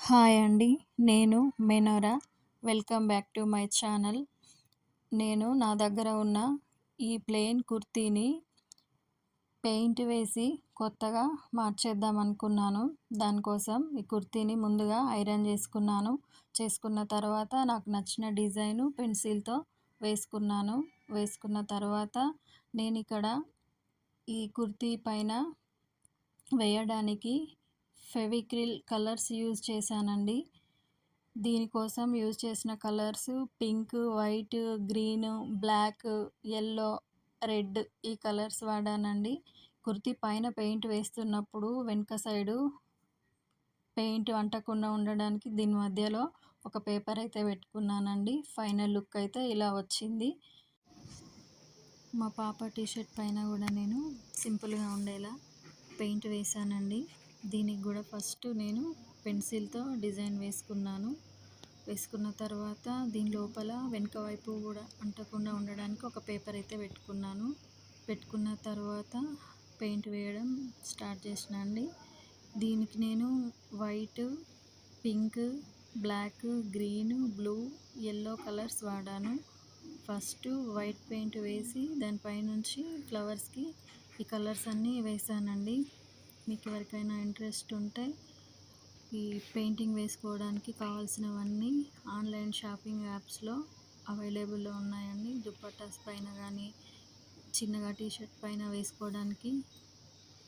Hi అండి. నేను మెనోరా. Welcome back to my channel. నేను నా దగ్గర ఉన్న ఈ ప్లెయిన్ కుర్తీని పెయింట్ వేసి కొత్తగా మార్చేద్దాం అనుకున్నాను. దానికోసం ఈ కుర్తీని ముందుగా ఐరన్ చేసుకున్నాను. చేసుకున్న తర్వాత నాకు నచ్చిన డిజైను పెన్సిల్‌తో వేసుకున్నాను. వేసుకున్న తర్వాత నేనిక్కడ ఈ కుర్తీ పైన వేయడానికి ఫెవిక్రిల్ కలర్స్ యూజ్ చేశానండి. దీనికోసం యూజ్ చేసిన colours pink, white, green, black, yellow, red ఈ కలర్స్ వాడానండి. కుర్తీ పైన పెయింట్ వేస్తున్నప్పుడు వెనక సైడు పెయింట్ అంటకుండా ఉండడానికి దీని మధ్యలో ఒక పేపర్ అయితే పెట్టుకున్నానండి. ఫైనల్ లుక్ అయితే ఇలా వచ్చింది. మా పాప టీషర్ట్ పైన కూడా నేను సింపుల్గా ఉండేలా పెయింట్ వేశానండి. దీనికి కూడా ఫస్ట్ నేను పెన్సిల్‌తో డిజైన్ వేసుకున్నాను. వేసుకున్న తర్వాత దీని లోపల వెనక వైపు కూడా అంటకుండా ఉండడానికి ఒక పేపర్ అయితే పెట్టుకున్నాను. పెట్టుకున్న తర్వాత పెయింట్ వేయడం స్టార్ట్ చేసిన అండి. దీనికి నేను white, pink, black, green, blue, yellow colours వాడాను. ఫస్ట్ వైట్ పెయింట్ వేసి దానిపైనుంచి ఫ్లవర్స్‌కి ఈ కలర్స్ అన్నీ వేశానండి. మీకు ఎవరికైనా ఇంట్రెస్ట్ ఉంటే ఈ పెయింటింగ్ వేసుకోవడానికి కావాల్సినవన్నీ ఆన్లైన్ షాపింగ్ యాప్స్‌లో అవైలబుల్‌లో ఉన్నాయండి. దుపట్టాస్ పైన కానీ, చిన్నగా టీషర్ట్ పైన వేసుకోవడానికి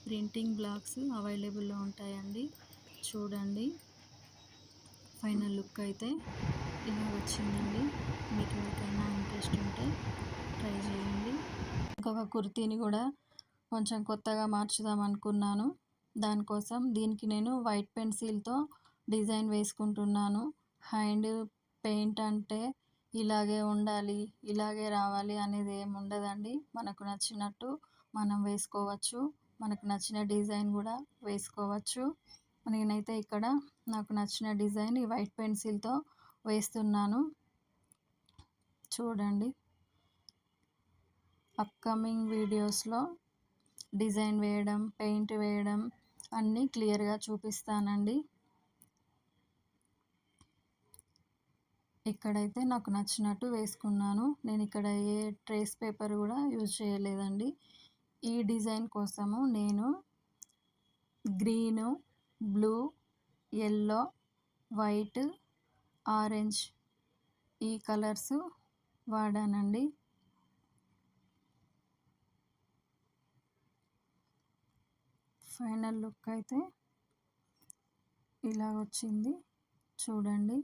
ప్రింటింగ్ బ్లాక్స్ అవైలబుల్‌లో ఉంటాయండి. చూడండి. ఫైనల్ లుక్ అయితే ఇలా వచ్చిందండి. మీకు ఎవరికైనా ఇంట్రెస్ట్ ఉంటే ట్రై చేయండి. ఇంకొక కుర్తీని కూడా కొంచెం కొత్తగా మార్చుదాం అనుకున్నాను. దానికోసం దీనికి నేను వైట్ పెన్సిల్‌తో డిజైన్ వేసుకుంటున్నాను. హ్యాండ్ పెయింట్ అంటే ఇలాగే ఉండాలి, ఇలాగే రావాలి అనేది ఏమి ఉండదండి. మనకు నచ్చినట్టు మనం వేసుకోవచ్చు. మనకు నచ్చిన డిజైన్ కూడా వేసుకోవచ్చు. నేనైతే ఇక్కడ నాకు నచ్చిన డిజైన్ ఈ వైట్ పెన్సిల్‌తో వేస్తున్నాను. చూడండి. అప్‌కమింగ్ వీడియోస్‌లో డిజైన్ వేయడం, పెయింట్ వేయడం అన్నీ క్లియర్‌గా చూపిస్తానండి. ఇక్కడైతే నాకు నచ్చినట్టు వేసుకున్నాను. నేను ఇక్కడ ఏ ట్రేస్ పేపర్ కూడా యూజ్ చేయలేదండి. ఈ డిజైన్ కోసము నేను green, blue, yellow, white, orange ఈ కలర్స్ వాడానండి. ఫైనల్ లుక్ అయితే ఇలా వచ్చింది. చూడండి.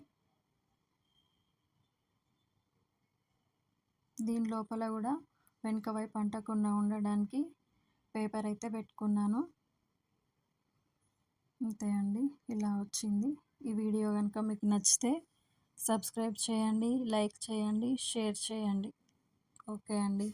దీని లోపల కూడా వెనక వైపు అంటకుండా ఉండడానికి పేపర్ అయితే పెట్టుకున్నాను. అంతే అండి. ఇలా వచ్చింది. ఈ వీడియో కనుక మీకు నచ్చితే సబ్స్క్రైబ్ చేయండి, లైక్ చేయండి, షేర్ చేయండి. ఓకే అండి.